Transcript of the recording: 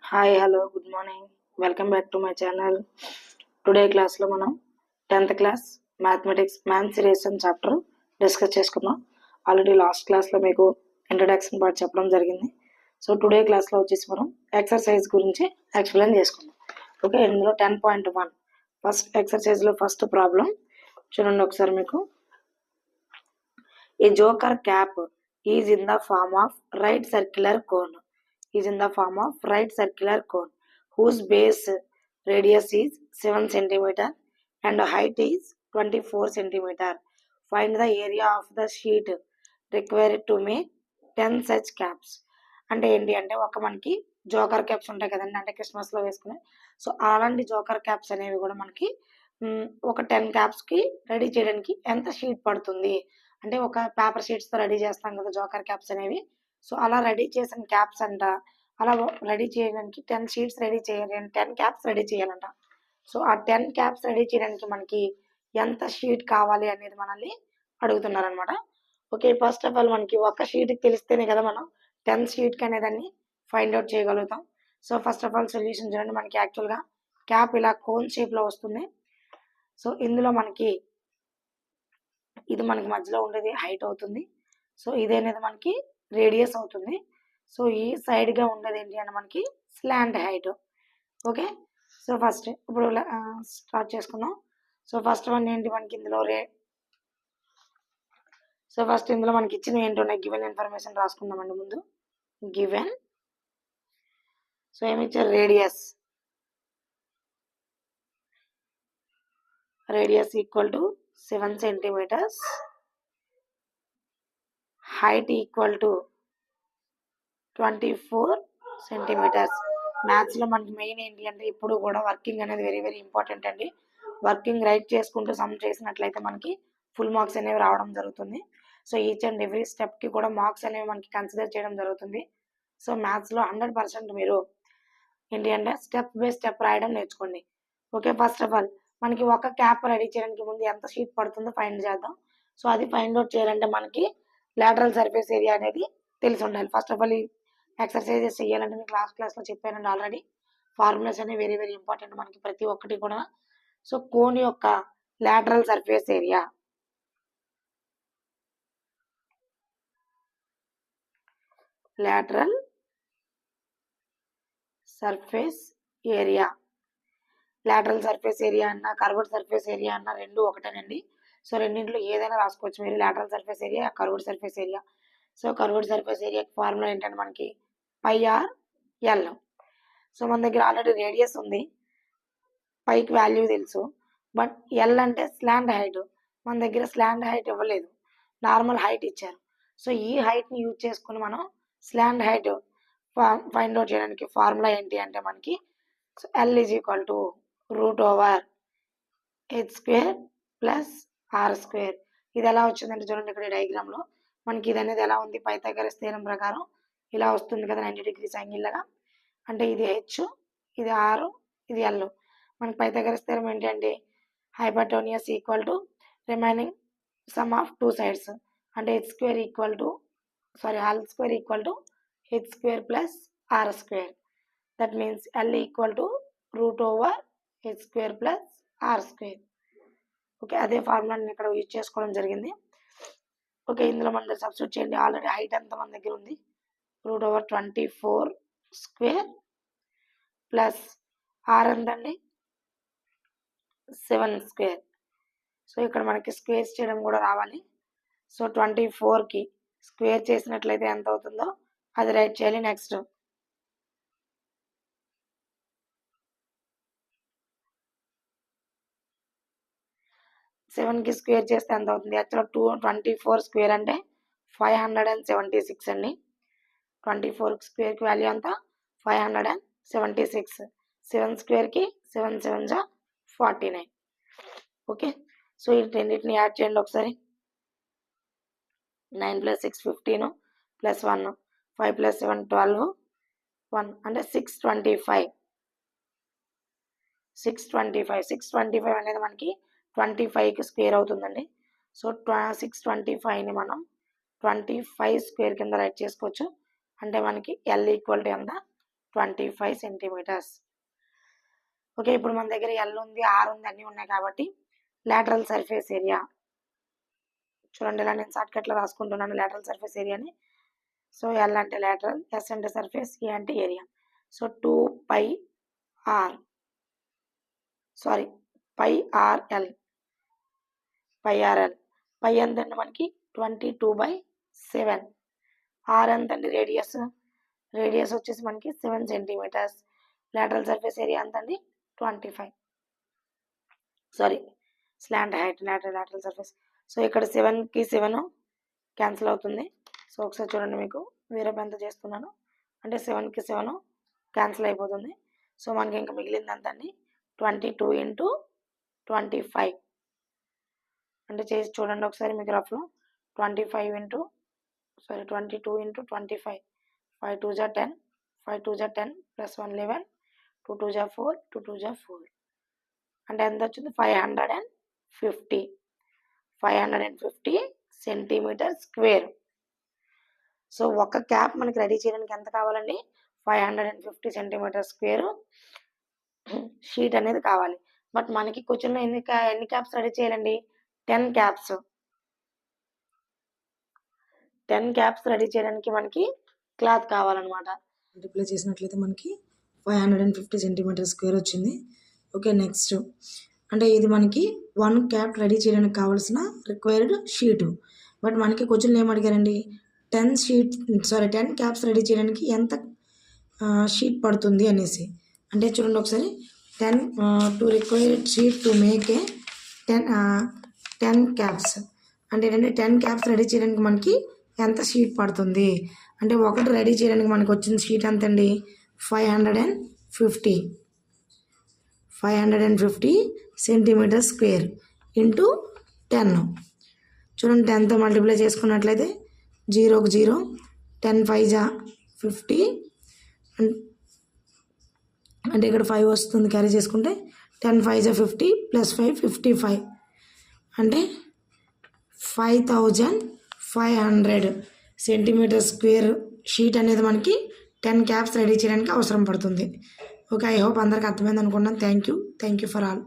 Hi hello good morning welcome back to my channel. Today క్లాస్లో మనం 10th class mathematics maths reason chapter discuss చేసుకుందాం. Already last క్లాస్లో మీకు introduction part చెప్పడం జరిగింది. సో టుడే క్లాస్లో వచ్చేసి మనం ఎక్సర్సైజ్ గురించి ఎక్స్ప్లెయిన్ చేసుకుందాం. ఓకే, ఇందులో 10.1 ఫస్ట్ ఎక్సర్సైజ్లో ఫస్ట్ ప్రాబ్లం చూడండి ఒకసారి. మీకు a joker cap is in the form of right circular cone whose base radius is 7 cm and height is 24 cm. Find the area of the sheet required to make 10 such caps. అంటే ఏంటి అంటే ఒక మనకి joker caps ఉంటాయి కదండి, అంటే క్రిస్మస్లో వేసుకునే. So అలాంటి జోకర్ క్యాప్స్ అనేవి కూడా మనకి ఒక 10 క్యాప్స్కి రెడీ చేయడానికి ఎంత షీట్ పడుతుంది అంటే ఒక పేపర్ షీట్స్తో రెడీ చేస్తాం కదా జోకర్ క్యాప్స్ అనేవి. సో అలా రెడీ చేసిన క్యాప్స్ అంట, అలా రెడీ చేయడానికి 10 షీట్స్ రెడీ చేయాలి, 10 క్యాప్స్ రెడీ చేయాలంట. సో ఆ 10 క్యాప్స్ రెడీ చేయడానికి మనకి ఎంత షీట్ కావాలి అనేది మనల్ని అడుగుతున్నారనమాట. ఓకే, ఫస్ట్ ఆఫ్ ఆల్ మనకి ఒక షీట్కి తెలిస్తేనే కదా మనం 10 షీట్కి అనేదాన్ని ఫైండ్ అవుట్ చేయగలుగుతాం. So first of all solution చూడండి. మనకి యాక్చువల్గా క్యాప్ ఇలా కోన్ షేప్లో వస్తుంది. సో ఇందులో మనకి ఇది మనకి మధ్యలో ఉండేది హైట్ అవుతుంది. సో ఇది అనేది మనకి రేడియస్ అవుతుంది. సో ఈ సైడ్గా ఉండేది ఏంటి అంటే మనకి slant height. Okay, so first ఇప్పుడు స్టార్ట్ చేసుకుందాం. సో ఫస్ట్ వన్ ఏంటి మనకి ఇందులో ఇందులో మనకి ఇచ్చిన ఏంటో గివెన్ ఇన్ఫర్మేషన్ రాసుకుందామండి ముందు. గివెన్, సో ఏమి ఇచ్చారు, radius equal to 7 centimeters, height equal to 24 centimeters. మ్యాథ్స్లో మనకి మెయిన్ ఏంటి అంటే ఇప్పుడు కూడా వర్కింగ్ అనేది వెరీ వెరీ ఇంపార్టెంట్ అండి. వర్కింగ్ రైట్ చేసుకుంటూ సమ్ చేసినట్లయితే మనకి ఫుల్ మార్క్స్ అనేవి రావడం జరుగుతుంది. సో ఈచ్ అండ్ ఎవ్రీ స్టెప్కి కూడా మార్క్స్ అనేవి మనకి కన్సిడర్ చేయడం జరుగుతుంది. సో మ్యాథ్స్లో 100% మీరు ఏంటి అంటే స్టెప్ బై స్టెప్ రాయడం నేర్చుకోండి. ఓకే, ఫస్ట్ ఆఫ్ ఆల్ మనకి ఒక క్యాప్ రెడీ చేయడానికి ముందు ఎంత షీట్ పడుతుందో ఫైండ్ చేద్దాం. సో అది ఫైండ్ అవుట్ చేయాలంటే మనకి లాటరల్ సర్ఫేస్ ఏరియా అనేది తెలిసి ఉండాలి. ఫస్ట్ ఆఫ్ ఆల్ ఈ ఎక్సర్సైజెస్ చేయాలంటే మీకు లాస్ట్ క్లాస్లో చెప్పానండి ఆల్రెడీ. ఫార్ములాస్ అనేవి వెరీ వెరీ ఇంపార్టెంట్ మనకి ప్రతి ఒక్కటి కూడా. సో కోన్ యొక్క lateral surface area lateral surface area అన్న కర్వ్డ్ సర్ఫేస్ ఏరియా అన్న రెండు ఒకటేనండి. సో రెండింటిలో ఏదైనా రాసుకోవచ్చు మీరు, lateral surface area, curved surface area. So curved surface area formula ఏంటంటే మనకి πr/l. సో మన దగ్గర ఆల్రెడీ రేడియస్ ఉంది, పైకి వాల్యూ తెలుసు, బట్ ఎల్ అంటే స్లాంట్ హైట్. మన దగ్గర స్లాంట్ హైట్ ఇవ్వలేదు, నార్మల్ హైట్ ఇచ్చారు. సో ఈ హైట్ని యూజ్ చేసుకుని మనం స్లాంట్ హైట్ ఫైండ్ అవుట్ చేయడానికి ఫార్ములా ఏంటి అంటే మనకి so L is equal to √h² + r². ఇది ఎలా వచ్చిందంటే చూడండి ఇక్కడ డయాగ్రామ్లో మనకి ఇది అనేది ఎలా ఉంది, పైథాగరస్ థీరం ప్రకారం ఇలా వస్తుంది కదా 90 degrees యాంగిల్ లాగా. అంటే ఇది హెచ్, ఇది ఆర్, ఇది ఎల్. మనకి పైథాగరస్ థీరం ఏంటి అంటే hypotenuse equal to remaining some of two sides. అంటే h² equal to r² equal to h² + r². That means L equal to √h² + r². Okay, అదే ఫార్ములాని ఇక్కడ యూజ్ చేసుకోవడం జరిగింది. ఓకే, ఇందులో మన దగ్గర సబ్స్టిట్యూట్ చేయండి. ఆల్రెడీ హైట్ ఎంత మన దగ్గర ఉంది, √24² ప్లస్ ఆర్ ఎంతండి 7². సో ఇక్కడ మనకి స్క్వేర్ చేయడం కూడా రావాలి. సో 24కి స్క్వేర్ చేసినట్లయితే ఎంత అవుతుందో అది రైట్ చేయాలి. నెక్స్ట్ 7కి స్క్వేర్ చేస్తే ఎంత అవుతుంది, యాక్చువల్గా 24² అంటే 576 అండి. 24 స్క్వేర్కి వాల్యూ అంతా 576. 7² 7 7 జా 49. ఓకే, సో ఈ రెండింటిని యాడ్ చేయండి ఒకసారి. 9 + 6 15 + 1 5 + 7 12 1 అంటే 625. 625 అనేది మనకి 25కి స్క్వేర్ అవుతుందండి. సో 625ని మనం 25² కింద రైట్ చేసుకోవచ్చు. అంటే మనకి ఎల్ ఈక్వల్ టు ఎంత 25 సెంటీమీటర్స్. ఓకే, ఇప్పుడు మన దగ్గర ఎల్ ఉంది, ఆర్ ఉంది, అన్నీ ఉన్నాయి కాబట్టి లాటరల్ సర్ఫేస్ ఏరియా చూడండి, ఇలా నేను షార్ట్కట్లో రాసుకుంటున్నాను లాటరల్ సర్ఫేస్ ఏరియాని. సో ఎల్ అంటే లాటరల్, ఎస్ అంటే సర్ఫేస్, ఏ అంటే ఏరియా. సో 2 ఆర్ ఆర్ఎల్ పై ఎంతండి మనకి 22/7. ఆర్ ఎంతండి రేడియస్ వచ్చేసి మనకి 7 సెంటీమీటర్స్. లాటరల్ సర్ఫేస్ ఏరియా ఎంతండి 25. Slant height lateral surface. So ఇక్కడ 7కి 7 క్యాన్సిల్ అవుతుంది. సో ఒకసారి చూడండి, మీకు వేరే ఎంత చేస్తున్నాను అంటే 7కి 7 క్యాన్సిల్ అయిపోతుంది. సో మనకి ఇంకా మిగిలింది ఎంతండి 22 × 25 అంటే చేసి చూడండి ఒకసారి మీ గ్రాఫ్లో. 22 × 25, 5 2 జా 10, 5 2 జా 10 + 1 11, 2 2 జా 4, 2 2 జా 4 అంటే ఎంత వచ్చింది 550 సెంటీమీటర్ స్క్వేర్. సో ఒక క్యాప్ మనకి రెడీ చేయడానికి ఎంత కావాలండి 550 సెంటీమీటర్ స్క్వేర్ షీట్ అనేది కావాలి. బట్ మనకి క్వశ్చన్లో ఎన్ని క్యాప్స్ రెడీ చేయాలండి 10 క్యాప్స్. 10 క్యాప్స్ రెడీ చేయడానికి మనకి క్లాత్ కావాలన్నమాట. మల్టిప్లై చేసినట్లయితే మనకి 550 సెంటీమీటర్ స్క్వేర్ వచ్చింది. ఓకే, నెక్స్ట్ అంటే ఇది మనకి 1 క్యాప్ రెడీ చేయడానికి కావాల్సిన రిక్వైర్డ్ షీటు. బట్ మనకి క్వశ్చన్లు ఏం అడిగారండి 10 క్యాప్స్ రెడీ చేయడానికి ఎంత షీట్ పడుతుంది అనేసి. అంటే చూడండి ఒకసారి 10 to required sheet to make a 10 caps అంటే ఏంటంటే 10 క్యాప్స్ రెడీ చేయడానికి మనకి ఎంత షీట్ పడుతుంది అంటే ఒకటి రెడీ చేయడానికి మనకు వచ్చిన షీట్ ఎంత అండి 550 సెంటీమీటర్ స్క్వేర్ ఇంటూ 10. చూడండి 10తో మల్టిప్లై చేసుకున్నట్లయితే 0కి 0, 10 5 జా 50 అంటే ఇక్కడ 5 వస్తుంది క్యారీ చేసుకుంటే 10 5 జా 50 + 5 55 అంటే 5500 సెంటీమీటర్ స్క్వేర్ షీట్ అనేది మనకి 10 క్యాప్స్ రెడీ చేయడానికి అవసరం పడుతుంది. ఓకే, ఐ హోప్ అందరికి అర్థమైంది అనుకున్నాను. Thank you for all.